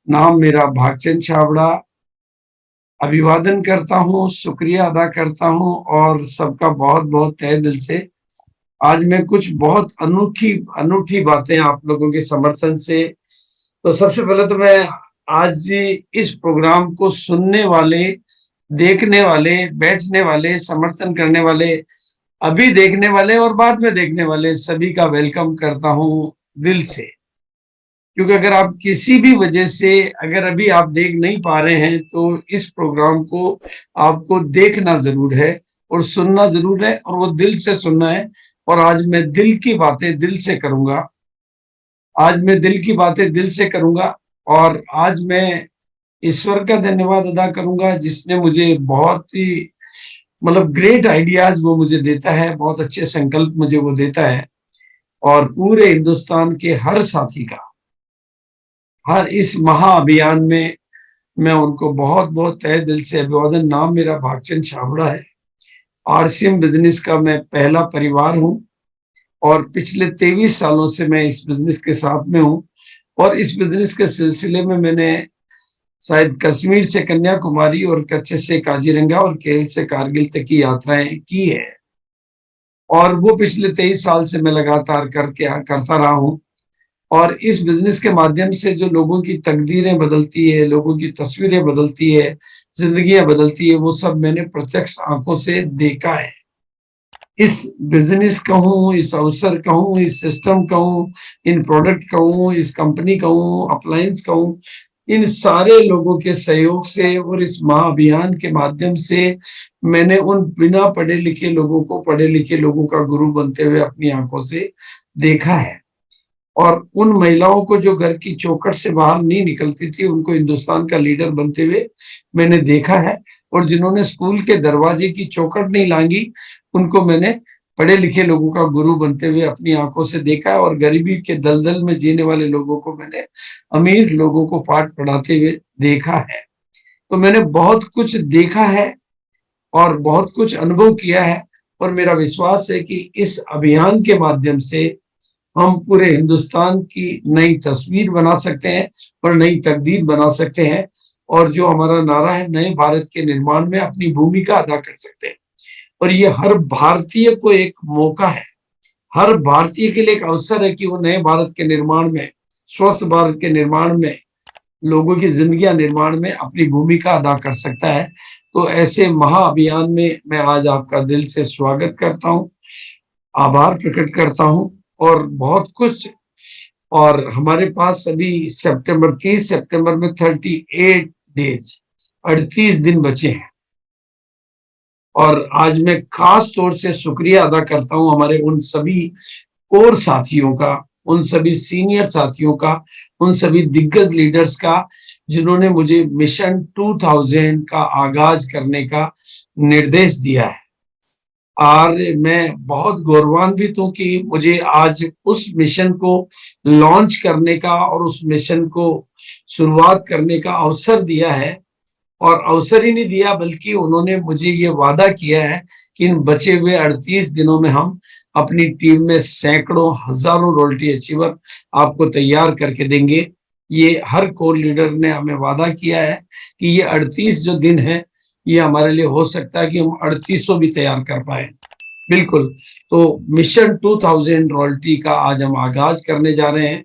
नाम मेरा भागचंद छाबड़ा। अभिवादन करता हूँ, शुक्रिया अदा करता हूँ और सबका बहुत-बहुत तहे दिल से आज मैं कुछ बहुत अनूठी अनूठी बातें आप लोगों के समर्थन से तो सबसे पहले तो मैं आज इस प्रोग्राम को सुनने वाले, देखने वाले, बैठने वाले, समर्थन करने वाले, अभी देखने वाले और बाद में देखने वाले सभी का वेलकम करता हूँ दिल से। क्योंकि अगर आप किसी भी वजह से अगर अभी आप देख नहीं पा रहे हैं तो इस प्रोग्राम को आपको देखना ज़रूर है और सुनना ज़रूर है और वो दिल से सुनना है। और आज मैं दिल की बातें दिल से करूँगा। आज मैं दिल की बातें दिल से करूँगा और आज मैं ईश्वर का धन्यवाद अदा करूँगा जिसने मुझे बहुत ही मतलब ग्रेट आइडियाज़ वो मुझे देता है, बहुत अच्छे संकल्प मुझे वो देता है और पूरे हिंदुस्तान के हर साथी का हर इस महाअभियान में मैं उनको बहुत-बहुत तहे दिल से अभिवादन। नाम मेरा भागचंद छाबड़ा है। आरसीएम बिज़नेस का मैं पहला परिवार हूँ और पिछले 23 सालों से मैं इस बिज़नेस के साथ में हूँ और इस बिज़नेस के सिलसिले में मैंने शायद कश्मीर से कन्याकुमारी और कच्छ से काजीरंगा और केरल से कारगिल तक की यात्राएँ की हैं। और वो पिछले 23 साल से मैं लगातार करता रहा हूँ और इस बिज़नेस के माध्यम से जो लोगों की तकदीरें बदलती है, लोगों की तस्वीरें बदलती है, ज़िंदगियाँ बदलती है, वो सब मैंने प्रत्यक्ष आँखों से देखा है। इस बिज़नेस कहूँ, इस अवसर कहूँ, इस सिस्टम कहूँ, इन प्रोडक्ट कहूँ, इस कंपनी कहूँ, अप्लायंस कहूँ, इन सारे लोगों के सहयोग से और इस महाअभियान के माध्यम से मैंने उन बिना पढ़े-लिखे लोगों को पढ़े-लिखे लोगों का गुरु बनते हुए अपनी आँखों से देखा है। और उन महिलाओं को जो घर की चौखट से बाहर नहीं निकलती थी, उनको हिंदुस्तान का लीडर बनते हुए मैंने देखा है और जिन्होंने स्कूल के दरवाजे की चौखट नहीं लांघी, उनको मैंने पढ़े-लिखे लोगों का गुरु बनते हुए अपनी आँखों से देखा है और गरीबी के दलदल में जीने वाले लोगों को मैंने अमीर लोगों को पाठ पढ़ाते हुए देखा है। तो मैंने बहुत कुछ देखा है और बहुत कुछ अनुभव किया है और मेरा विश्वास है कि इस अभियान के माध्यम से हम पूरे हिंदुस्तान की नई तस्वीर बना सकते हैं और नई तकदीर बना सकते हैं और जो हमारा नारा है नए भारत के निर्माण में अपनी भूमिका अदा कर सकते हैं। और ये हर भारतीय को एक मौका है, हर भारतीय के लिए एक अवसर है कि वो नए भारत के निर्माण में, स्वस्थ भारत के निर्माण में, लोगों की जिंदगियां निर्माण में अपनी भूमिका अदा कर सकता है। तो ऐसे महाअभियान में मैं आज आपका दिल से स्वागत करता हूँ, आभार प्रकट करता हूँ और बहुत कुछ। और हमारे पास अभी सितंबर 30 सितंबर में 38 डेज 38 दिन बचे हैं और आज मैं खास तौर से शुक्रिया अदा करता हूं हमारे उन सभी कोर साथियों का, उन सभी सीनियर साथियों का, उन सभी दिग्गज लीडर्स का जिन्होंने मुझे मिशन 2000 का आगाज करने का निर्देश दिया है। और मैं बहुत गौरवान्वित हूँ कि मुझे आज उस मिशन को लॉन्च करने का और उस मिशन को शुरुआत करने का अवसर दिया है। और अवसर ही नहीं दिया बल्कि उन्होंने मुझे ये वादा किया है कि इन बचे हुए 38 दिनों में हम अपनी टीम में सैकड़ों हजारों रॉयल्टी अचीवर आपको तैयार करके देंगे। ये हर कोर लीडर ने हमें वादा किया है कि ये 38 जो दिन है ये हमारे लिए हो सकता है कि हम 3800 भी तैयार कर पाए। बिल्कुल। तो मिशन 2000 रॉयल्टी का आज हम आगाज करने जा रहे हैं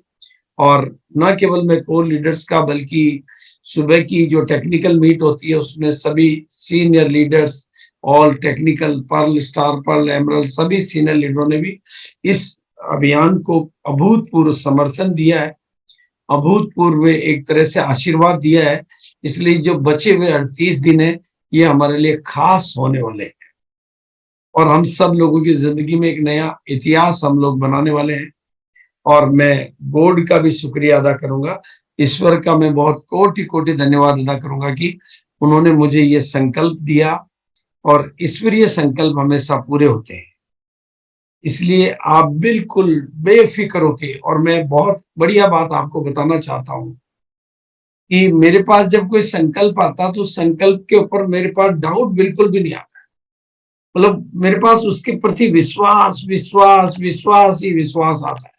और न केवल मैं कोर लीडर्स का बल्कि सुबह की जो टेक्निकल मीट होती है उसमें सभी senior leaders, all technical, pearl, star pearl, emerald सभी सीनियर लीडरों ने भी इस अभियान को अभूतपूर्व समर्थन दिया है, अभूतपूर्व एक तरह से आशीर्वाद दिया है। इसलिए जो बचे हुए 38 दिन है ये हमारे लिए खास होने वाले हैं और हम सब लोगों की जिंदगी में एक नया इतिहास हम लोग बनाने वाले हैं। और मैं बोर्ड का भी शुक्रिया अदा करूंगा, ईश्वर का मैं बहुत कोटि कोटि धन्यवाद अदा करूंगा कि उन्होंने मुझे ये संकल्प दिया और ईश्वरीय संकल्प हमेशा पूरे होते हैं। इसलिए आप बिल्कुल बेफिक्र होके, और मैं बहुत बढ़िया बात आपको बताना चाहता हूँ कि मेरे पास जब कोई संकल्प आता तो संकल्प के ऊपर मेरे पास डाउट बिल्कुल भी नहीं आता। मतलब मेरे पास उसके प्रति विश्वास विश्वास विश्वास ही विश्वास आता है।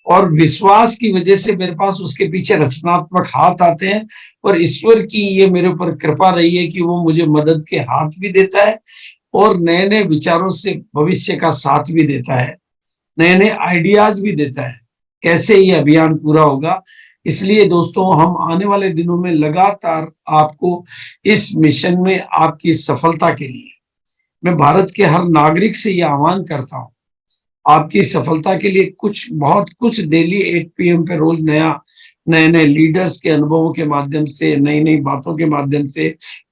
और विश्वास की वजह से मेरे पास उसके पीछे रचनात्मक हाथ आते हैं, और ईश्वर की ये मेरे ऊपर कृपा रही है कि वो मुझे मदद के हाथ भी देता है और नए नए विचारों से भविष्य का साथ भी देता है, नए नए आइडियाज भी देता है कैसे ये अभियान पूरा होगा। इसलिए दोस्तों, हम आने वाले दिनों में लगातार आपको इस मिशन में आपकी सफलता के लिए मैं भारत के हर नागरिक से ये आह्वान करता हूं, आपकी सफलता के लिए कुछ बहुत कुछ डेली 8 PM पे रोज नए नए लीडर्स के अनुभवों के माध्यम से, नई नई बातों के माध्यम से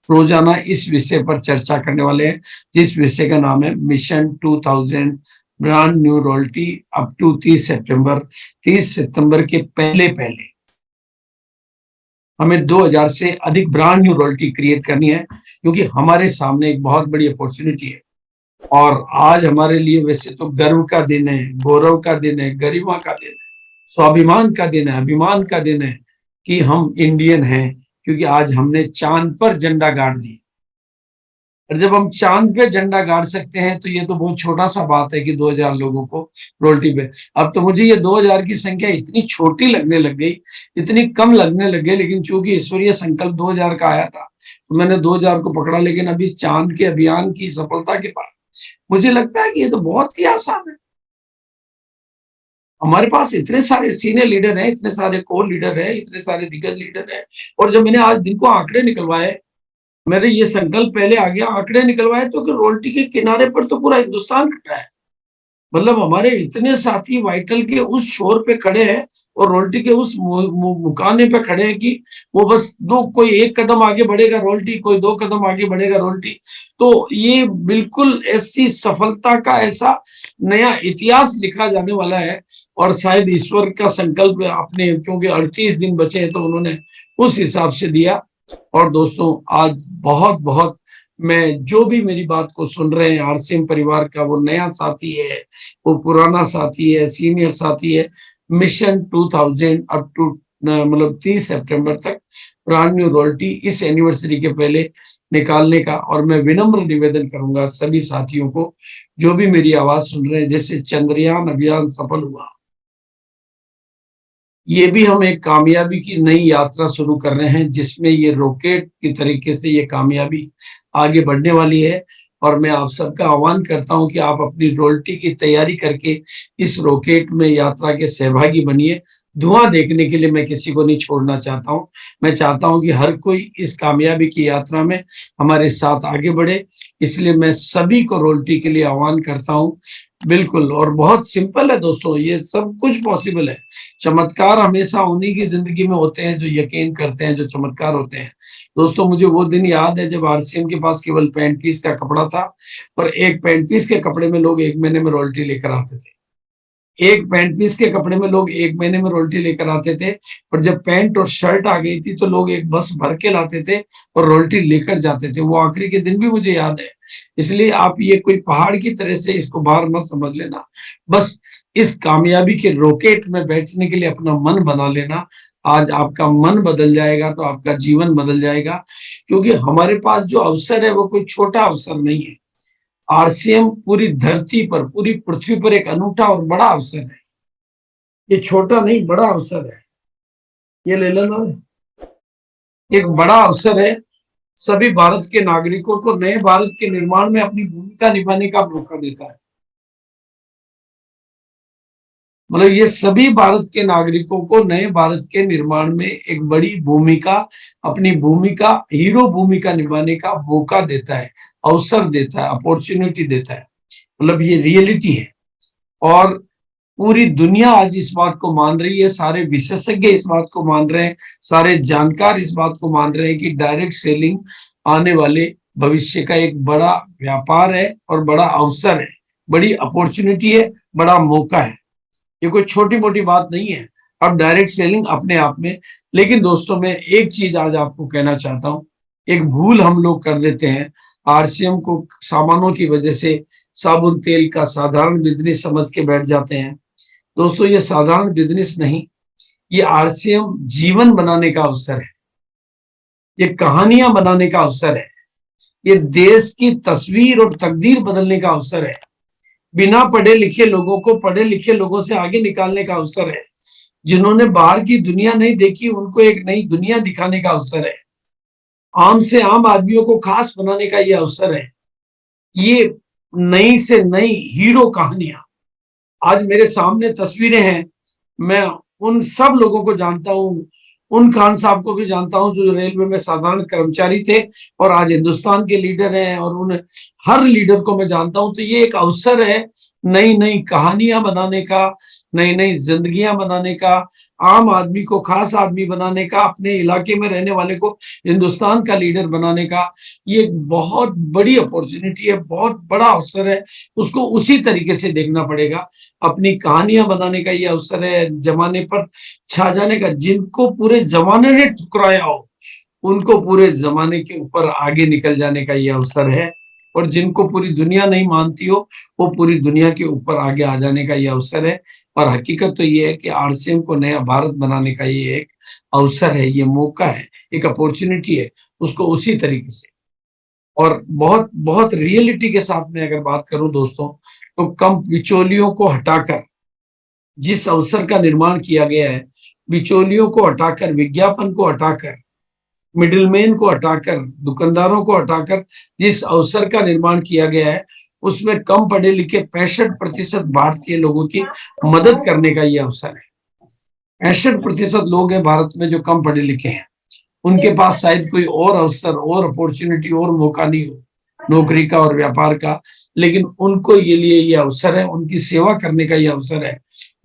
रोजाना इस विषय पर चर्चा करने वाले हैं, जिस विषय का नाम है mission 2000 brand new royalty up to 30 सितंबर। 30 सितंबर के पहले पहले हमें 2000 से अधिक ब्रांड न्यू रॉयल्टी क्रिएट करनी है, क्योंकि हमारे सामने एक बहुत बड़ी अपॉर्चुनिटी है। और आज हमारे लिए वैसे तो गर्व का दिन है, गौरव का दिन है, गरिमा का दिन है, स्वाभिमान का दिन है, अभिमान का दिन है कि हम इंडियन हैं, क्योंकि आज हमने चांद पर झंडा गाड़ दी। और जब हम चांद पे झंडा गाड़ सकते हैं तो ये तो बहुत छोटा सा बात है कि 2000 लोगों को रोल्टी पे। अब तो मुझे ये 2000 की संख्या इतनी छोटी लगने लग गई, इतनी कम लगने लग गई, लेकिन चूंकि ईश्वरीय संकल्प 2000 का आया था तो मैंने 2000 को पकड़ा। लेकिन अभी चांद के अभियान की सफलता के बाद मुझे लगता है कि ये तो बहुत ही आसान है। हमारे पास इतने सारे सीनियर लीडर हैं, इतने सारे कोर लीडर हैं, इतने सारे दिग्गज लीडर हैं, और जब मैंने आज दिन को आंकड़े निकलवाए, मेरे ये संकल्प पहले आ गया, आंकड़े निकलवाए तो कि रोल्टी के किनारे पर तो पूरा हिंदुस्तान खड़ा है। मतलब हमारे इतने साथी वाइटल के उस छोर पे खड़े हैं और रोल्टी के उस मुकाने पे खड़े हैं कि वो बस कोई एक कदम आगे बढ़ेगा रोल्टी, कोई 2 कदम आगे बढ़ेगा रोल्टी। तो ये बिल्कुल ऐसी सफलता का ऐसा नया इतिहास लिखा जाने वाला है। और शायद ईश्वर का संकल्प अपने, क्योंकि 38 दिन बचे हैं तो उन्होंने उस हिसाब से दिया। और दोस्तों, आज बहुत बहुत मैं, जो भी मेरी बात को सुन रहे हैं, आरसीएम परिवार का वो नया साथी है, वो पुराना साथी है, सीनियर साथी है, मिशन 2000 अप टू मतलब 30 सितंबर तक ब्रांड न्यू रॉयल्टी इस एनिवर्सरी के पहले निकालने का। और मैं विनम्र निवेदन करूंगा सभी साथियों को जो भी मेरी आवाज सुन रहे हैं, जैसे चंद्रयान अभियान सफल हुआ, ये भी हम एक कामयाबी की नई यात्रा शुरू कर रहे हैं, जिसमें ये रॉकेट की तरीके से ये कामयाबी आगे बढ़ने वाली है। और मैं आप सबका आह्वान करता हूं कि आप अपनी रॉयल्टी की तैयारी करके इस रॉकेट में यात्रा के सहभागी बनिए। धुआं देखने के लिए मैं किसी को नहीं छोड़ना चाहता हूं। मैं चाहता हूं कि हर कोई इस कामयाबी की यात्रा में हमारे साथ आगे बढ़े। इसलिए मैं सभी को रॉयल्टी के लिए आह्वान करता हूं। बिल्कुल, और बहुत सिंपल है दोस्तों, ये सब कुछ पॉसिबल है। चमत्कार हमेशा उन्हीं की जिंदगी में होते हैं जो यकीन करते हैं, जो चमत्कार होते हैं। दोस्तों, मुझे वो दिन याद है जब आरसीएम के पास केवल पैंट पीस का कपड़ा था, और एक पैंट पीस के कपड़े में लोग 1 महीने में रॉयल्टी लेकर आते थे। एक पैंट पीस के कपड़े में लोग 1 महीने में रॉयल्टी लेकर आते थे। और जब पैंट और शर्ट आ गई थी तो लोग एक बस भर के लाते थे और रॉयल्टी लेकर जाते थे। वो आखिरी के दिन भी मुझे याद है। इसलिए आप ये कोई पहाड़ की तरह से इसको बाहर मत समझ लेना, बस इस कामयाबी के रॉकेट में बैठने के लिए अपना मन बना लेना। आज आपका मन बदल जाएगा तो आपका जीवन बदल जाएगा, क्योंकि हमारे पास जो अवसर है वो कोई छोटा अवसर नहीं है। आरसीएम पूरी धरती पर, पूरी पृथ्वी पर एक अनूठा और बड़ा अवसर है। ये छोटा नहीं, बड़ा अवसर है। ये ले लेना, एक बड़ा अवसर है। सभी भारत के नागरिकों को नए भारत के निर्माण में अपनी भूमिका निभाने का मौका देता है। मतलब ये सभी भारत के नागरिकों को नए भारत के निर्माण में एक बड़ी भूमिका, अपनी भूमिका, हीरो भूमिका निभाने का मौका देता है, अवसर देता है, अपॉर्चुनिटी देता है। मतलब ये रियलिटी है। और पूरी दुनिया आज इस बात को मान रही है, सारे विशेषज्ञ इस बात को मान रहे हैं, सारे जानकार इस बात को मान रहे हैं कि डायरेक्ट सेलिंग आने वाले भविष्य का एक बड़ा व्यापार है और बड़ा अवसर है, बड़ी अपॉर्चुनिटी है, बड़ा मौका है। ये कोई छोटी मोटी बात नहीं है। अब डायरेक्ट सेलिंग अपने आप में, लेकिन दोस्तों मैं एक चीज आज आपको कहना चाहता हूं। एक भूल हम लोग कर देते हैं, आरसीएम को सामानों की वजह से साबुन तेल का साधारण बिजनेस समझ के बैठ जाते हैं। दोस्तों, ये साधारण बिजनेस नहीं, ये आरसीएम जीवन बनाने का अवसर है, ये कहानियां बनाने का अवसर है, ये देश की तस्वीर और तकदीर बदलने का अवसर है, बिना पढ़े लिखे लोगों को पढ़े लिखे लोगों से आगे निकालने का अवसर है। जिन्होंने बाहर की दुनिया नहीं देखी उनको एक नई दुनिया दिखाने का अवसर है। आम से आम आदमियों को खास बनाने का ये अवसर है। ये नई से नई हीरो कहानियां आज मेरे सामने तस्वीरें हैं। मैं उन सब लोगों को जानता हूं, उन खान साहब को भी जानता हूं जो रेलवे में साधारण कर्मचारी थे और आज हिंदुस्तान के लीडर हैं, और उन हर लीडर को मैं जानता हूं। तो ये एक अवसर है नई नई कहानियां बनाने का, नई नई जिंदगियां बनाने का, आम आदमी को खास आदमी बनाने का, अपने इलाके में रहने वाले को हिंदुस्तान का लीडर बनाने का। ये एक बहुत बड़ी अपॉर्चुनिटी है, बहुत बड़ा अवसर है। उसको उसी तरीके से देखना पड़ेगा। अपनी कहानियां बनाने का ये अवसर है, जमाने पर छा जाने का। जिनको पूरे जमाने ने ठुकराया हो उनको पूरे जमाने के ऊपर आगे निकल जाने का ये अवसर है, और जिनको पूरी दुनिया नहीं मानती हो वो पूरी दुनिया के ऊपर आगे आ जाने का ये अवसर है। और हकीकत तो ये है कि आरसीएम को नया भारत बनाने का ये एक अवसर है, ये मौका है, एक अपॉर्चुनिटी है। उसको उसी तरीके से और बहुत बहुत रियलिटी के साथ में अगर बात करूं दोस्तों, तो कम बिचौलियों को हटाकर जिस अवसर का निर्माण किया गया है, बिचौलियों को हटाकर, विज्ञापन को हटाकर, मिडिलमैन को हटाकर, दुकानदारों को हटाकर जिस अवसर का निर्माण किया गया है, उसमें कम पढ़े लिखे 65% भारतीय लोगों की मदद करने का यह अवसर है। 65% लोग हैं भारत में जो कम पढ़े लिखे हैं। उनके पास शायद कोई और अवसर और अपॉर्चुनिटी और मौका नहीं हो नौकरी का और व्यापार का, लेकिन उनको ये लिए ये अवसर है, उनकी सेवा करने का ये अवसर है।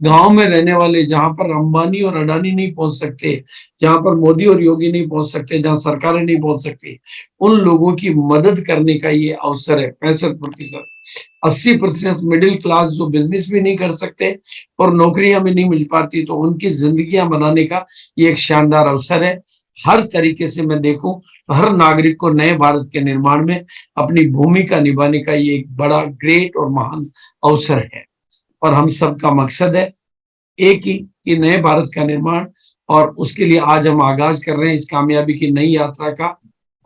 गांव में रहने वाले, जहां पर अंबानी और अडानी नहीं पहुंच सकते, जहां पर मोदी और योगी नहीं पहुंच सकते, जहां सरकारें नहीं पहुंच सकती, उन लोगों की मदद करने का ये अवसर है। 65%, 80% मिडिल क्लास जो बिजनेस भी नहीं कर सकते और नौकरियां भी नहीं मिल पाती, तो उनकी जिंदगियां बनाने का ये एक शानदार अवसर है। हर तरीके से मैं देखूं तो हर नागरिक को नए भारत के निर्माण में अपनी भूमिका निभाने का ये एक बड़ा ग्रेट और महान अवसर है। और हम सबका मकसद है एक ही, कि नए भारत का निर्माण, और उसके लिए आज हम आगाज कर रहे हैं इस कामयाबी की नई यात्रा का।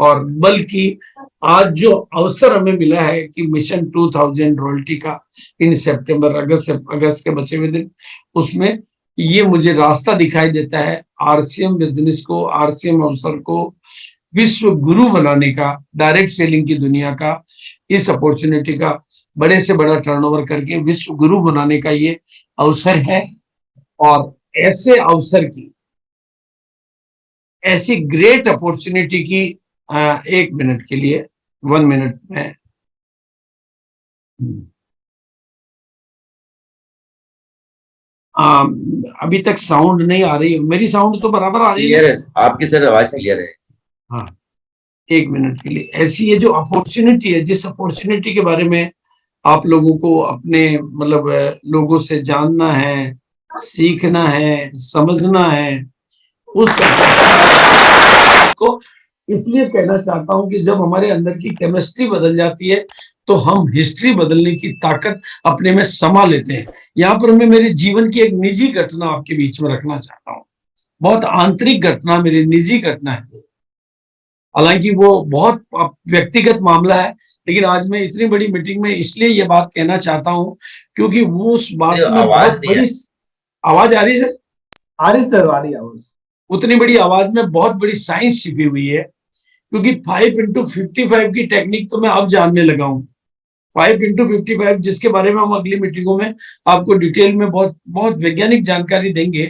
और बल्कि आज जो अवसर हमें मिला है कि मिशन 2000 रॉयल्टी का इन सितंबर अगस्त के बचे हुए दिन, उसमें ये मुझे रास्ता दिखाई देता है आरसीएम बिजनेस को, आरसीएम अवसर को विश्व गुरु बनाने का, डायरेक्ट सेलिंग की दुनिया का, इस अपॉर्चुनिटी का, बड़े से बड़ा टर्नओवर करके विश्व गुरु बनाने का ये अवसर है। और ऐसे अवसर की, ऐसी ग्रेट अपॉर्चुनिटी की 1 मिनट के लिए, 1 मिनट में अभी तक साउंड नहीं आ रही, मेरी साउंड तो बराबर आ रही है? क्लियर है आपकी सर, आवाज क्लियर है। हाँ, 1 मिनट के लिए। ऐसी ये जो अपॉर्चुनिटी है, जिस अपॉर्चुनिटी के बारे में आप लोगों को अपने मतलब लोगों से जानना है, सीखना है, समझना है, उस को इसलिए कहना चाहता हूं कि जब हमारे अंदर की केमिस्ट्री बदल जाती है तो हम हिस्ट्री बदलने की ताकत अपने में समा लेते हैं। यहाँ पर मैं मेरे जीवन की एक निजी घटना आपके बीच में रखना चाहता हूँ। बहुत आंतरिक घटना, मेरी निजी घटना है। हालांकि वो बहुत व्यक्तिगत मामला है, लेकिन आज मैं इतनी बड़ी मीटिंग में इसलिए ये बात कहना चाहता हूँ क्योंकि वो उस बात में बहुत बड़ी आवाज आ रही है। आ रही सर, आ रही आवाज। उतनी बड़ी आवाज में बहुत बड़ी साइंस छिपी हुई है, क्योंकि 5x55 की टेक्निक तो मैं अब जानने लगा हूँ। 5x55, जिसके बारे में हम अगली मीटिंगों में आपको डिटेल में बहुत बहुत वैज्ञानिक जानकारी देंगे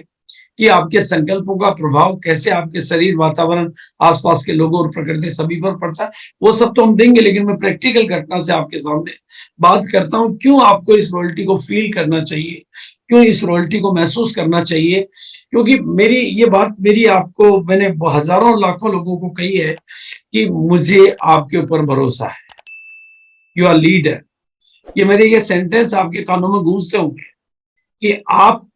कि आपके संकल्पों का प्रभाव कैसे आपके शरीर, वातावरण, आसपास के लोगों और प्रकृति सभी पर पड़ता है। वो सब तो हम देंगे, लेकिन मैं प्रैक्टिकल घटना से आपके सामने बात करता हूँ। क्यों आपको इस रॉयल्टी को फील करना चाहिए, क्यों इस रॉयल्टी को महसूस करना चाहिए? क्योंकि मेरी ये बात, मैंने हजारों लाखों लोगों को कही है कि मुझे आपके ऊपर भरोसा है, यू आर लीडर। ये मेरे ये सेंटेंस आपके कानों में गूंजते होंगे कि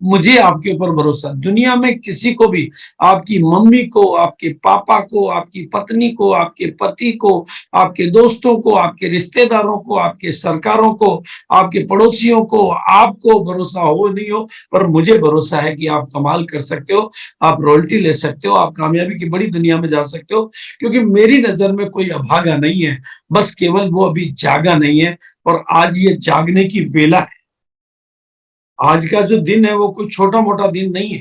मुझे आपके ऊपर भरोसा। दुनिया में किसी को भी, आपकी मम्मी को, आपके पापा को, आपकी पत्नी को, आपके पति को, आपके दोस्तों को, आपके रिश्तेदारों को, आपके सरकारों को, आपके पड़ोसियों को, आपको भरोसा हो नहीं हो, पर मुझे भरोसा है कि आप कमाल कर सकते हो, आप रॉयल्टी ले सकते हो, आप कामयाबी की बड़ी दुनिया में जा सकते हो। क्योंकि मेरी नजर में कोई अभागा नहीं है, बस केवल वो अभी जागा नहीं है, और आज ये जागने की वेला है। आज का जो दिन है वो कोई छोटा मोटा दिन नहीं है।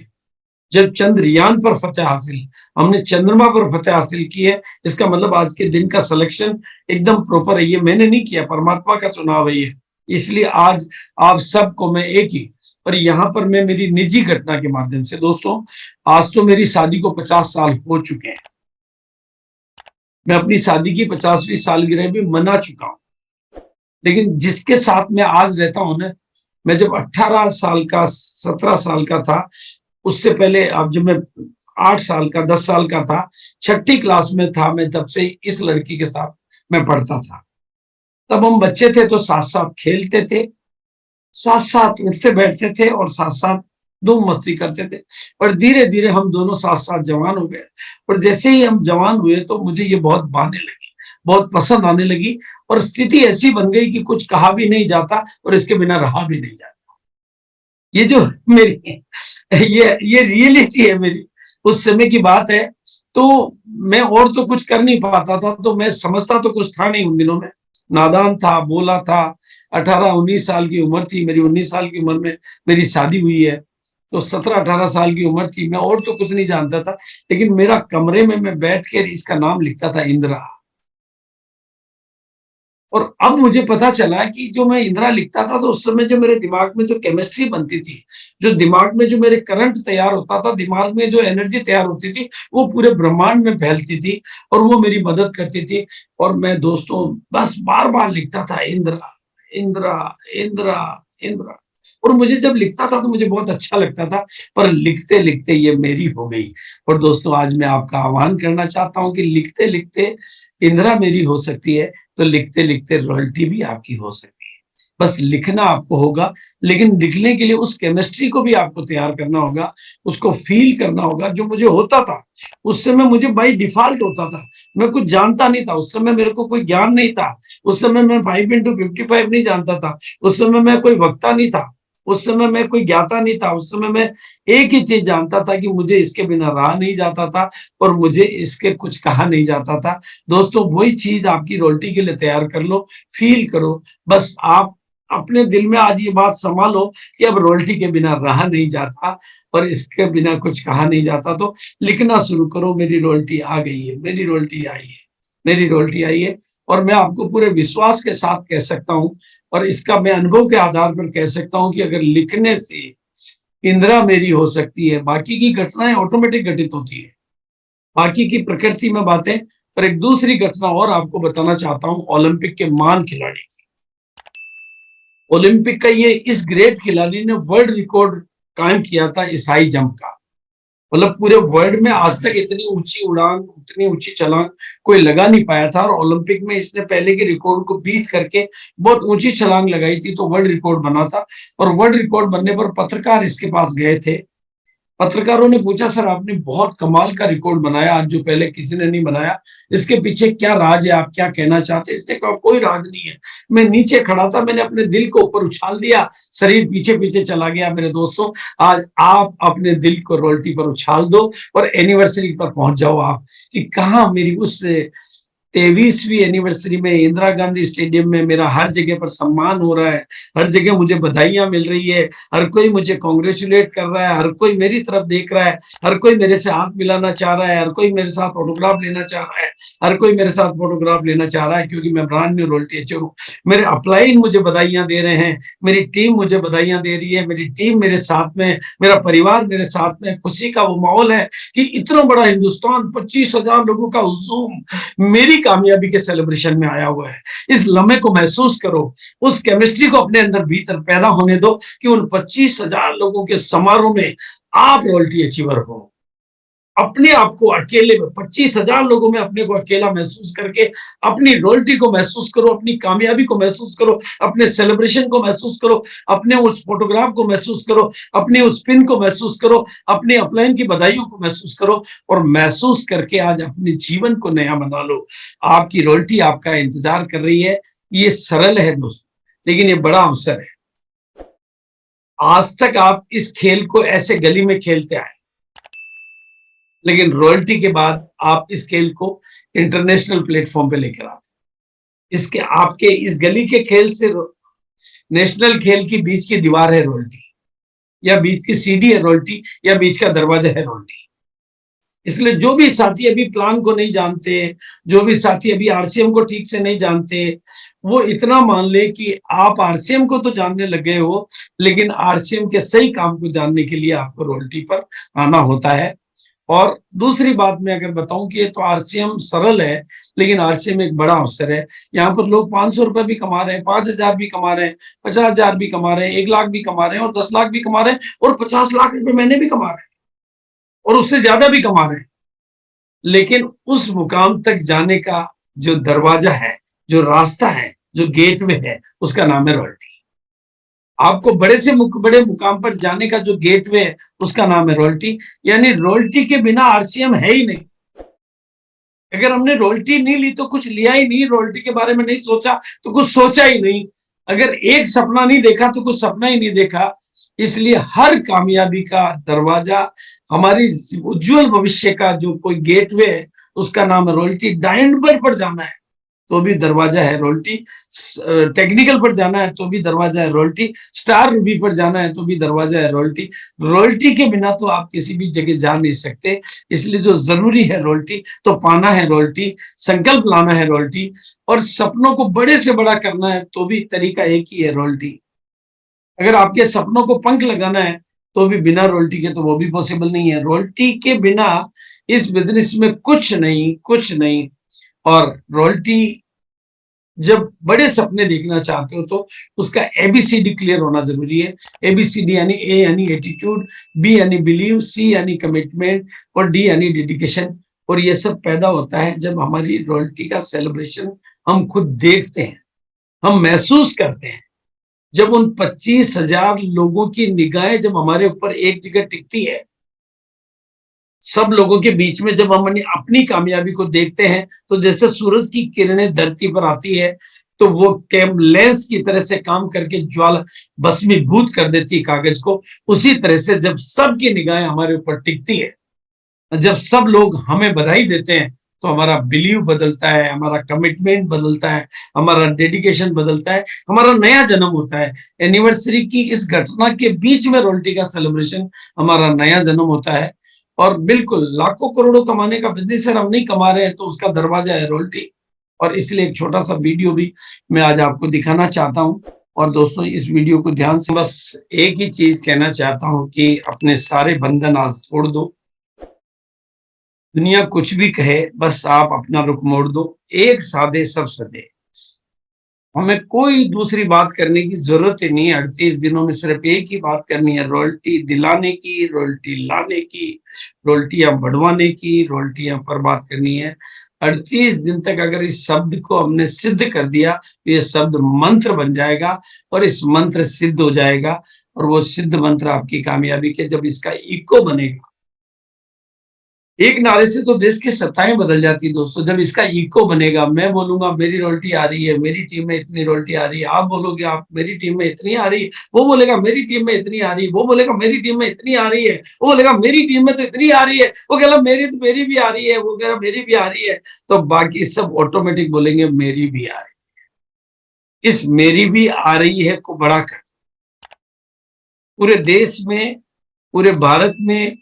जब चंद्रयान पर फतेह हासिल, हमने चंद्रमा पर फतेह हासिल की है, इसका मतलब आज के दिन का सिलेक्शन एकदम प्रॉपर है। ये मैंने नहीं किया, परमात्मा का चुनाव है ये। इसलिए आज आप सबको मैं एक ही, और यहाँ पर मैं मेरी निजी घटना के माध्यम से, दोस्तों आज तो मेरी शादी को 50 साल हो चुके हैं। मैं अपनी शादी की 50वीं सालगिरह भी मना चुका हूं, लेकिन जिसके साथ मैं आज रहता हूं ना, मैं जब 18 साल का 17 साल का था, उससे पहले अब जब मैं 8 साल का 10 साल का था, 6ठी क्लास में था मैं, तब से इस लड़की के साथ मैं पढ़ता था। तब हम बच्चे थे तो साथ साथ खेलते थे, साथ साथ उठते बैठते थे और साथ साथ धूम मस्ती करते थे। और धीरे धीरे हम दोनों साथ साथ जवान हो गए, और जैसे ही हम जवान हुए तो मुझे ये बहुत भाने लगी, बहुत पसंद आने लगी, और स्थिति ऐसी बन गई कि कुछ कहा भी नहीं जाता और इसके बिना रहा भी नहीं जाता। ये जो मेरी ये रियलिटी है मेरी, उस समय की बात है। तो मैं और तो कुछ कर नहीं पाता था, तो मैं समझता तो कुछ था नहीं उन दिनों में, नादान था, बोला था। 18-19 साल की उम्र थी मेरी, 19 साल की उम्र में मेरी शादी हुई है, तो 17-18 साल की उम्र थी। मैं और तो कुछ नहीं जानता था, लेकिन मेरा कमरे में मैं बैठ कर इसका नाम लिखता था, इंदिरा। और अब मुझे पता चला कि जो मैं इंदिरा लिखता था, तो उस समय जो मेरे दिमाग में जो केमिस्ट्री बनती थी, जो दिमाग में जो मेरे करंट तैयार होता था, दिमाग में जो एनर्जी तैयार होती थी, वो पूरे ब्रह्मांड में फैलती थी और वो मेरी मदद करती थी। और मैं दोस्तों बस बार बार लिखता था, इंदिरा इंदिरा इंदिरा इंदिरा। और मुझे जब लिखता था तो मुझे बहुत अच्छा लगता था, पर लिखते लिखते ये मेरी हो गई। और दोस्तों आज मैं आपका आह्वान करना चाहता हूं कि लिखते लिखते इंदिरा मेरी हो सकती है, तो लिखते लिखते रॉयल्टी भी आपकी हो सकती है। बस लिखना आपको होगा, लेकिन लिखने के लिए उस केमिस्ट्री को भी आपको तैयार करना होगा, उसको फील करना होगा। जो मुझे होता था उस समय, मुझे बाई डिफॉल्ट होता था, मैं कुछ जानता नहीं था उस समय, मेरे को कोई ज्ञान नहीं था उस समय, मैं 5x55 नहीं जानता था उस समय, मैं कोई वक्ता नहीं था उस समय, मैं कोई ज्ञाता नहीं था उस समय। मैं एक ही चीज जानता था कि मुझे इसके बिना रहा नहीं जाता था और मुझे इसके कुछ कहा नहीं जाता था। दोस्तों वही चीज आपकी रोटी के लिए तैयार कर लो, फील करो। बस आप अपने दिल में आज ये बात संभालो कि अब रोटी के बिना रहा नहीं जाता और इसके बिना कुछ कहा नहीं जाता। तो लिखना शुरू करो, मेरी रोटी आ गई है, मेरी रोटी आई है, मेरी रोटी आई है। और मैं आपको पूरे विश्वास के साथ कह सकता हूं, और इसका मैं अनुभव के आधार पर कह सकता हूं कि अगर लिखने से इंदिरा मेरी हो सकती है, बाकी की घटनाएं ऑटोमेटिक घटित होती है, बाकी की प्रकृति में बातें। पर एक दूसरी घटना और आपको बताना चाहता हूं, ओलंपिक के महान खिलाड़ी की। ओलंपिक का ये इस ग्रेट खिलाड़ी ने वर्ल्ड रिकॉर्ड कायम किया था इस हाई जंप का। मतलब पूरे वर्ल्ड में आज तक इतनी ऊंची उड़ान, इतनी ऊंची छलांग कोई लगा नहीं पाया था, और ओलंपिक में इसने पहले के रिकॉर्ड को बीट करके बहुत ऊंची छलांग लगाई थी, तो वर्ल्ड रिकॉर्ड बना था। और वर्ल्ड रिकॉर्ड बनने पर पत्रकार इसके पास गए थे। पत्रकारों ने पूछा, सर आपने बहुत कमाल का रिकॉर्ड बनाया आज, जो पहले किसी ने नहीं बनाया, इसके पीछे क्या राज है, आप क्या कहना चाहते हैं? इसने कहा कोई राज नहीं है, मैं नीचे खड़ा था, मैंने अपने दिल को ऊपर उछाल दिया, शरीर पीछे पीछे चला गया। मेरे दोस्तों आज आप अपने दिल को रोटी पर उछाल दो और एनिवर्सरी पर पहुंच जाओ आप, कि कहाँ मेरी उस 23वीं एनिवर्सरी में इंदिरा गांधी स्टेडियम में मेरा हर जगह पर सम्मान हो रहा है, हर जगह मुझे बधाइयां मिल रही है, हर कोई मुझे कॉन्ग्रेचुलेट कर रहा है, हर कोई मेरी तरफ देख रहा है, हर कोई मेरे से हाथ मिलाना चाह रहा है, हर कोई मेरे साथ ऑटोग्राफ लेना चाह रहा है, हर कोई मेरे साथ फोटोग्राफ लेना चाह रहा है, क्योंकि मैं ब्रांड न्यू रोयल्टी एचर हूँ। मेरे अपलाइन मुझे बधाइयां दे रहे हैं, मेरी टीम मुझे बधाइयां दे रही है, मेरी टीम मेरे साथ में, मेरा परिवार मेरे साथ में, खुशी का वो माहौल है कि इतना बड़ा हिंदुस्तान, 25,000 लोगों का हुजूम मेरी कामयाबी के सेलिब्रेशन में आया हुआ है। इस लम्हे को महसूस करो, उस केमिस्ट्री को अपने अंदर भीतर पैदा होने दो कि उन 25,000 लोगों के समारोह में आप रॉयल्टी अचीवर हो। अपने आप को अकेले में 25,000 लोगों में अपने को अकेला महसूस करके अपनी रॉयल्टी को महसूस करो, अपनी कामयाबी को महसूस करो, अपने सेलिब्रेशन को महसूस करो, अपने उस फोटोग्राफ को महसूस करो, अपने उस पिन को महसूस करो, अपने अपलाइन की बधाइयों को महसूस करो, और महसूस करके आज अपने जीवन को नया बना लो। आपकी रॉयल्टी आपका इंतजार कर रही है। ये सरल है दोस्तों, लेकिन ये बड़ा अवसर है। आज तक आप इस खेल को ऐसे गली में खेलते आए, लेकिन रॉयल्टी के बाद आप इस खेल को इंटरनेशनल प्लेटफॉर्म पे लेकर आते। इसके आपके इस गली के खेल से नेशनल खेल की बीच की दीवार है रॉयल्टी। या बीच की सीढ़ी है रॉयल्टी, या बीच का दरवाजा है रॉयल्टी। इसलिए जो भी साथी अभी प्लान को नहीं जानते, जो भी साथी अभी आरसीएम को ठीक से नहीं जानते, वो इतना मान ले कि आप आरसीएम को तो जानने लगे हो, लेकिन आरसीएम के सही काम को जानने के लिए आपको रॉयल्टी पर आना होता है। और दूसरी बात मैं अगर बताऊं कि ये तो आरसीएम सरल है, लेकिन आरसीएम एक बड़ा अवसर है। यहाँ पर लोग 500 रुपए भी कमा रहे हैं, 5,000 भी कमा रहे हैं, 50,000 भी कमा रहे हैं, 1 लाख भी कमा रहे हैं, और 10 लाख भी कमा रहे हैं, और 50 लाख रुपए महीने भी कमा रहे हैं, और उससे ज्यादा भी कमा रहे हैं। लेकिन उस मुकाम तक जाने का जो दरवाजा है, जो रास्ता है, जो गेटवे है, उसका नाम है रॉयल्टी। आपको बड़े से बड़े मुकाम पर जाने का जो गेटवे है, उसका नाम है रॉयल्टी। यानी रॉयल्टी के बिना आरसीएम है ही नहीं। अगर हमने रॉयल्टी नहीं ली तो कुछ लिया ही नहीं, रॉयल्टी के बारे में नहीं सोचा तो कुछ सोचा ही नहीं, अगर एक सपना नहीं देखा तो कुछ सपना ही नहीं देखा। इसलिए हर कामयाबी का दरवाजा, हमारी उज्जवल भविष्य का जो कोई गेटवे है, उसका नाम है रॉयल्टी। डायमंड पर जाना है तो भी दरवाजा है रॉयल्टी, टेक्निकल पर जाना है तो भी दरवाजा है रॉयल्टी, स्टार रूबी पर जाना है तो भी दरवाजा है रॉयल्टी। रॉयल्टी के बिना तो आप किसी भी जगह जा नहीं सकते। इसलिए जो जरूरी है रॉयल्टी, तो पाना है रॉयल्टी, संकल्प लाना है रॉयल्टी, और सपनों को बड़े से बड़ा करना है तो भी तरीका एक ही है, रॉयल्टी। अगर आपके सपनों को पंख लगाना है तो भी बिना रॉयल्टी के तो वो भी पॉसिबल नहीं है। रॉयल्टी के बिना इस बिजनेस में कुछ नहीं, कुछ नहीं। और रॉयल्टी, जब बड़े सपने देखना चाहते हो तो उसका एबीसीडी क्लियर होना जरूरी है। एबीसीडी यानी ए यानी एटीट्यूड, बी यानी बिलीव, सी यानी कमिटमेंट, और डी यानी डेडिकेशन। और ये सब पैदा होता है जब हमारी रॉयल्टी का सेलिब्रेशन हम खुद देखते हैं, हम महसूस करते हैं। जब उन 25,000 लोगों की निगाहें जब हमारे ऊपर एक जगह टिकती है, सब लोगों के बीच में जब हम अपनी कामयाबी को देखते हैं, तो जैसे सूरज की किरणें धरती पर आती है तो वो कैम लेंस की तरह से काम करके ज्वाला भस्मीभूत कर देती है कागज को। उसी तरह से जब सबकी निगाहें हमारे ऊपर टिकती है, जब सब लोग हमें बधाई देते हैं, तो हमारा बिलीव बदलता है, हमारा कमिटमेंट बदलता है, हमारा डेडिकेशन बदलता है, हमारा नया जन्म होता है। एनिवर्सरी की इस घटना के बीच में रॉयल्टी का सेलिब्रेशन हमारा नया जन्म होता है। और बिल्कुल लाखों करोड़ों कमाने का बिजनेस है, हम नहीं कमा रहे हैं तो उसका दरवाजा है रॉयल्टी। और इसलिए एक छोटा सा वीडियो भी मैं आज आपको दिखाना चाहता हूं। और दोस्तों, इस वीडियो को ध्यान से, बस एक ही चीज कहना चाहता हूं कि अपने सारे बंधन आज तोड़ दो। दुनिया कुछ भी कहे, बस आप अपना रुख मोड़ दो। एक साधे सब सदे, हमें कोई दूसरी बात करने की जरूरत ही नहीं है। 38 दिनों में सिर्फ एक ही बात करनी है, रॉयल्टी दिलाने की, रॉयल्टी लाने की, रॉयल्टियां बढ़वाने की, रॉयल्टियां पर बात करनी है। 38 दिन तक अगर इस शब्द को हमने सिद्ध कर दिया तो ये शब्द मंत्र बन जाएगा, और इस मंत्र सिद्ध हो जाएगा। और वो सिद्ध मंत्र आपकी कामयाबी के जब इसका इको बनेगा, एक नारे से तो देश की सत्ताएं बदल जाती है दोस्तों। जब इसका इको बनेगा, मैं बोलूंगा मेरी रॉयल्टी आ रही है, मेरी टीम में इतनी रॉयल्टी आ रही है, आप बोलोगे आप मेरी टीम में इतनी आ रही है, वो बोलेगा मेरी टीम में इतनी आ रही है, वो बोलेगा मेरी टीम में इतनी आ रही है, वो बोलेगा मेरी टीम में तो इतनी आ रही है, वो कह रहा मेरी भी आ रही है, वो कह रहा मेरी भी आ रही है, तो बाकी सब ऑटोमेटिक बोलेंगे मेरी भी आ रही है। इस मेरी भी आ रही है को बड़ा कर, पूरे देश में, पूरे भारत में,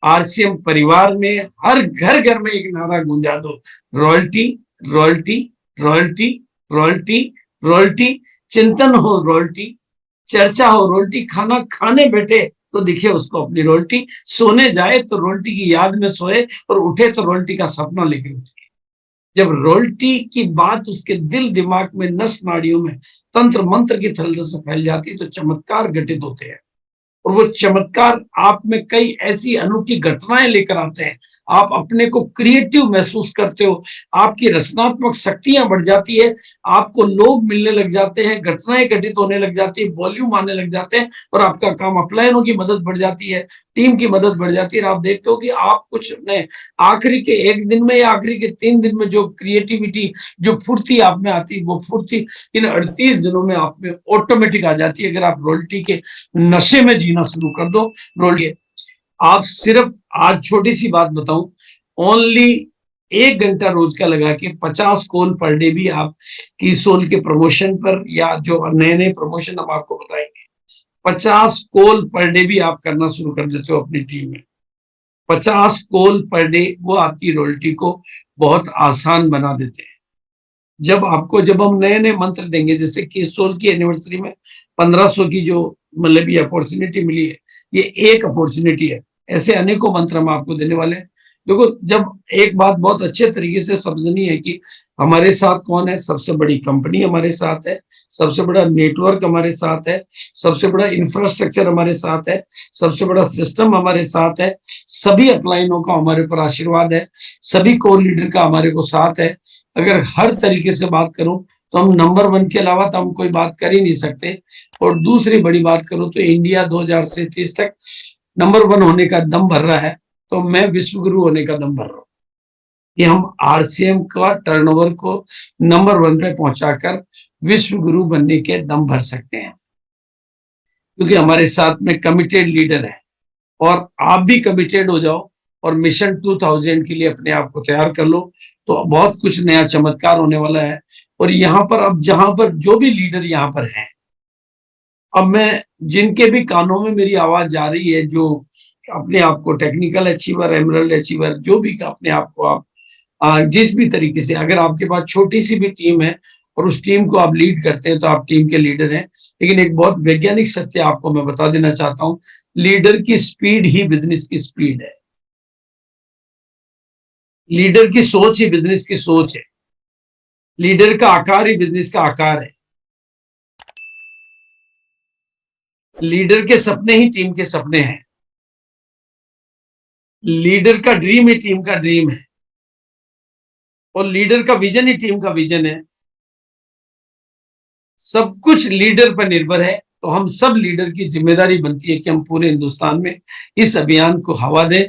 आरसीएम परिवार में, हर घर घर में एक नारा गूंजा दो, royalty, royalty, royalty, royalty, royalty. चिंतन हो रॉयल्टी, चर्चा हो रॉयल्टी, खाना खाने बैठे तो दिखे उसको अपनी रॉयल्टी, सोने जाए तो रॉयल्टी की याद में सोए, और उठे तो रॉयल्टी का सपना लेकर उठे। जब रॉयल्टी की बात उसके दिल दिमाग में, नस नाड़ियों में तंत्र मंत्र की तरह से फैल जाती है, तो चमत्कार घटित होते हैं। और वो चमत्कार आप में कई ऐसी अनूठी घटनाएं लेकर आते हैं। आप अपने को क्रिएटिव महसूस करते हो, आपकी रचनात्मक शक्तियां बढ़ जाती है, आपको लोग मिलने लग जाते हैं, घटनाएं घटित होने लग जाती है, वॉल्यूम आने लग जाते हैं, और आपका काम अपलायनों की मदद बढ़ जाती है, टीम की मदद बढ़ जाती है। और आप देखते हो कि आप कुछ अपने आखिरी के 1 दिन में या आखिरी के 3 दिन में जो क्रिएटिविटी, जो फुर्ती आप में आती है, वो फुर्ती इन 38 दिनों में आप में ऑटोमेटिक आ जाती है। अगर आप रॉयल्टी के नशे में जीना शुरू कर दो। रॉयल्टी आप सिर्फ, आज छोटी सी बात बताऊं, ओनली 1 घंटा रोज का लगा के 50 कॉल पर डे भी आप की सोल के प्रमोशन पर, या जो नए नए प्रमोशन हम आपको बताएंगे, 50 कॉल पर डे भी आप करना शुरू कर देते हो अपनी टीम में। 50 कॉल पर डे वो आपकी रॉयल्टी को बहुत आसान बना देते हैं। जब हम नए नए मंत्र देंगे, जैसे किसोल की एनिवर्सरी में 1500 की जो मतलब ये अपॉर्चुनिटी मिली है, ये एक अपॉर्चुनिटी है, ऐसे अनेकों मंत्र हम आपको देने वाले हैं। देखो, जब एक बात बहुत अच्छे तरीके से समझनी है कि हमारे साथ कौन है, सबसे बड़ी कंपनी हमारे साथ है, सबसे बड़ा नेटवर्क हमारे साथ है, सबसे बड़ा इंफ्रास्ट्रक्चर हमारे साथ है, सबसे बड़ा सिस्टम हमारे साथ है, सभी अपलाइनों का हमारे ऊपर आशीर्वाद है, सभी कोर लीडर का हमारे को साथ है। अगर हर तरीके से बात करूं तो हम नंबर 1 के अलावा तो हम कोई बात कर ही नहीं सकते। और दूसरी बड़ी बात करूं तो इंडिया 2037 तक नंबर 1 होने का दम भर रहा है, तो मैं विश्व गुरु होने का दम भर रहा हूं कि हम आरसीएम का टर्नओवर को नंबर 1 पे पहुंचाकर विश्व गुरु बनने के दम भर सकते हैं, क्योंकि हमारे साथ में कमिटेड लीडर है। और आप भी कमिटेड हो जाओ और मिशन 2000 के लिए अपने आप को तैयार कर लो, तो बहुत कुछ नया चमत्कार होने वाला है। और यहाँ पर अब जहां पर जो भी लीडर यहाँ पर हैं, अब मैं जिनके भी कानों में मेरी आवाज जा रही है, जो अपने आप को टेक्निकल अचीवर, एमरल्ड अचीवर, जो भी अपने आप को आप जिस भी तरीके से, अगर आपके पास छोटी सी भी टीम है और उस टीम को आप लीड करते हैं तो आप टीम के लीडर हैं। लेकिन एक बहुत वैज्ञानिक सत्य आपको मैं बता देना चाहता हूं, लीडर की स्पीड ही बिजनेस की स्पीड है। लीडर की सोच ही बिजनेस की सोच है। लीडर का आकार ही बिजनेस का आकार है। लीडर के सपने ही टीम के सपने हैं। लीडर का ड्रीम ही टीम का ड्रीम है, और लीडर का विजन ही टीम का विजन है। सब कुछ लीडर पर निर्भर है। तो हम सब लीडर की जिम्मेदारी बनती है कि हम पूरे हिंदुस्तान में इस अभियान को हवा दें।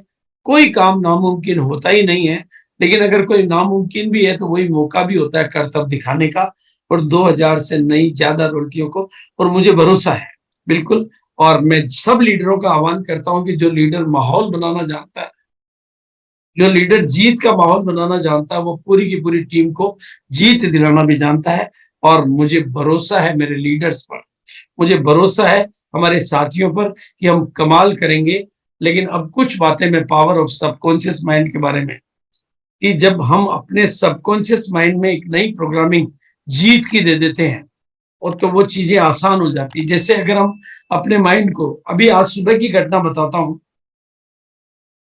कोई काम नामुमकिन होता ही नहीं है, लेकिन अगर कोई नामुमकिन भी है तो वही मौका भी होता है कर्तव्य दिखाने का। और 2000 से नई ज्यादा रोटियों को, और मुझे भरोसा है बिल्कुल। और मैं सब लीडरों का आह्वान करता हूं कि जो लीडर माहौल बनाना जानता है, जो लीडर जीत का माहौल बनाना जानता है, वो पूरी की पूरी टीम को जीत दिलाना भी जानता है। और मुझे भरोसा है मेरे लीडर्स पर, मुझे भरोसा है हमारे साथियों पर कि हम कमाल करेंगे। लेकिन अब कुछ बातें मैं पावर ऑफ सबकॉन्शियस माइंड के बारे में, कि जब हम अपने सबकॉन्शियस माइंड में एक नई प्रोग्रामिंग जीत की दे देते हैं, और तो वो चीजें आसान हो जाती है। जैसे अगर हम अपने माइंड को, अभी आज सुबह की घटना बताता हूं,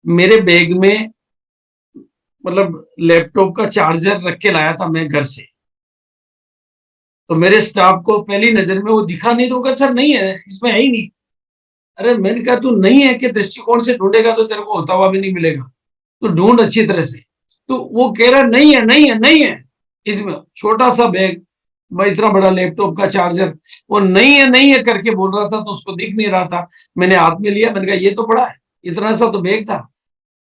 मेरे बैग में मतलब लैपटॉप का चार्जर रख के लाया था मैं घर से। तो मेरे स्टाफ को पहली नजर में वो दिखा नहीं, तो वो कहा सर नहीं है, इसमें है ही नहीं। अरे मैंने कहा तू नहीं है के दृष्टिकोण से ढूंढेगा तो तेरे को होता हुआ भी नहीं मिलेगा, तो ढूंढ अच्छी तरह से। तो वो कह रहा नहीं है नहीं है नहीं है, इसमें छोटा सा बैग, इतना बड़ा लैपटॉप का चार्जर, वो नहीं है करके बोल रहा था, तो उसको दिख नहीं रहा था। मैंने हाथ में लिया, मैंने कहा ये तो पड़ा है, इतना सा तो बैग था।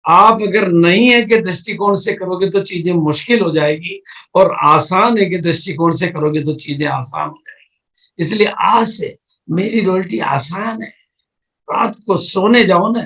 आप अगर नहीं है के दृष्टिकोण से करोगे तो चीजें मुश्किल हो जाएगी, और आसान है के दृष्टिकोण से करोगे तो चीजें आसान हो जाएगी। इसलिए आज से मेरी रॉयल्टी आसान है। रात को सोने जाओ ना,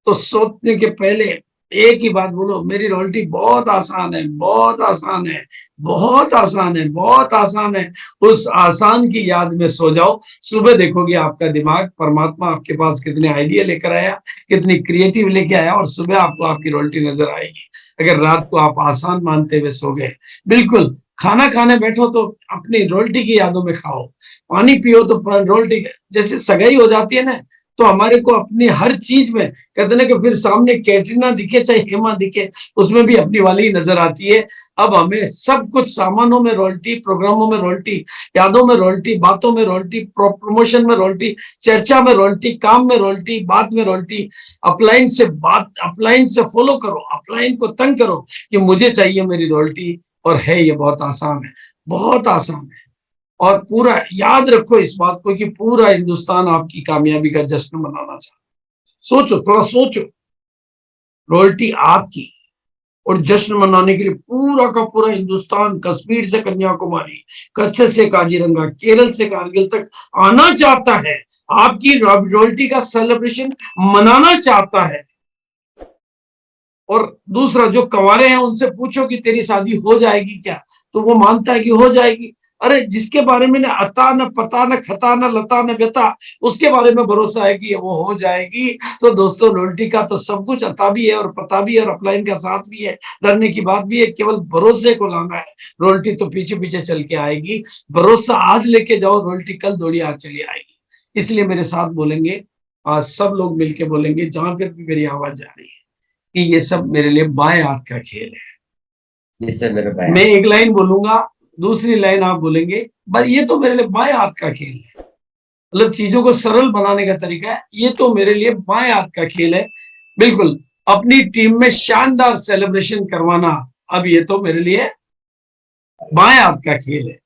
तो सोने के पहले एक ही बात बोलो, मेरी रॉयल्टी बहुत आसान है, बहुत आसान है, बहुत आसान है, बहुत आसान है। उस आसान की याद में सो जाओ। सुबह देखोगे आपका दिमाग, परमात्मा आपके पास कितने आइडिया लेकर आया, कितनी क्रिएटिव लेके आया, और सुबह आपको आपकी रॉयल्टी नजर आएगी। अगर रात को आप आसान मानते हुए सो गए, बिल्कुल खाना खाने बैठो तो अपनी रॉयल्टी की यादों में खाओ, पानी पियो तो रॉयल्टी, जैसे सगाई हो जाती है ना, तो हमारे को अपनी हर चीज में कहते ना कि फिर सामने कैटरीना दिखे चाहे हेमा दिखे, उसमें भी अपनी वाली ही नजर आती है। अब हमें सब कुछ सामानों में रॉयल्टी, प्रोग्रामों में रॉयल्टी, यादों में रॉयल्टी, बातों में रॉयल्टी, प्रमोशन में रॉयल्टी, चर्चा में रॉयल्टी, काम में रॉयल्टी, बात में रॉयल्टी। अपलाइन से बात, अपलाइन से फॉलो करो, अपलाइन को तंग करो कि मुझे चाहिए मेरी रॉयल्टी। और है ये बहुत आसान है, बहुत आसान है। और पूरा याद रखो इस बात को कि पूरा हिंदुस्तान आपकी कामयाबी का जश्न मनाना चाहता है। सोचो, थोड़ा सोचो, रॉयल्टी आपकी, और जश्न मनाने के लिए पूरा का पूरा हिंदुस्तान, कश्मीर से कन्याकुमारी, कच्छ से काजीरंगा, केरल से कारगिल तक आना चाहता है, आपकी रॉयल्टी का सेलिब्रेशन मनाना चाहता है। और दूसरा, जो कंवारे हैं उनसे पूछो कि तेरी शादी हो जाएगी क्या, तो वो मानता है कि हो जाएगी। अरे जिसके बारे में न अता न पता न खता न लता न व्यता, उसके बारे में भरोसा है कि वो हो जाएगी। तो दोस्तों लॉयल्टी का तो सब कुछ अता भी है और पता भी है और अपलाइन का साथ भी है, डरने की बात भी है, केवल भरोसे को लाना है। रॉयल्टी तो पीछे पीछे चल के आएगी। भरोसा आज लेके जाओ, रॉयल्टी कल दौड़ी आज चली आएगी। इसलिए मेरे साथ बोलेंगे, आज सब लोग मिलके बोलेंगे जहां पर भी मेरी आवाज जा रही है, कि ये सब मेरे लिए बाएं हाथ का खेल है। जिससे मेरे भाई मैं एक लाइन बोलूंगा, दूसरी लाइन आप बोलेंगे, बस ये तो मेरे लिए बाएं हाथ का खेल है। मतलब चीजों को सरल बनाने का तरीका है, ये तो मेरे लिए बाएं हाथ का खेल है। बिल्कुल, अपनी टीम में शानदार सेलिब्रेशन करवाना, अब ये तो मेरे लिए बाएं हाथ का खेल है।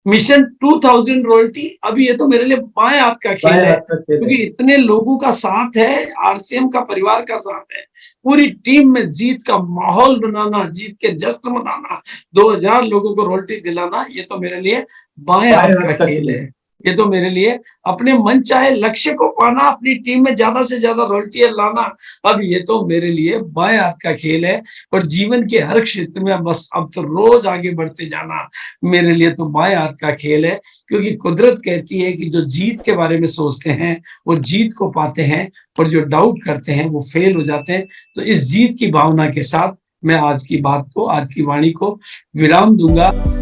मिशन 2000 रॉयल्टी, अभी ये तो मेरे लिए बाएं हाथ का खेल बाएं है, हाथ का खेल है। क्योंकि इतने लोगों का साथ है, आरसीएम का परिवार का साथ है, पूरी टीम में जीत का माहौल बनाना, जीत के जश्न मनाना, 2000 लोगों को रॉयल्टी दिलाना, ये तो मेरे लिए बाएं हाथ का खेल है। ये तो मेरे लिए अपने मन चाहे लक्ष्य को पाना, अपनी टीम में ज्यादा से ज्यादा रॉयल्टी लाना, अब ये तो मेरे लिए बाएं हाथ का खेल है। और जीवन के हर क्षेत्र में बस अब तो रोज आगे बढ़ते जाना मेरे लिए तो बाएं हाथ का खेल है। क्योंकि कुदरत कहती है कि जो जीत के बारे में सोचते हैं वो जीत को पाते हैं, और जो डाउट करते हैं वो फेल हो जाते हैं। तो इस जीत की भावना के साथ मैं आज की बात को, आज की वाणी को विराम दूंगा।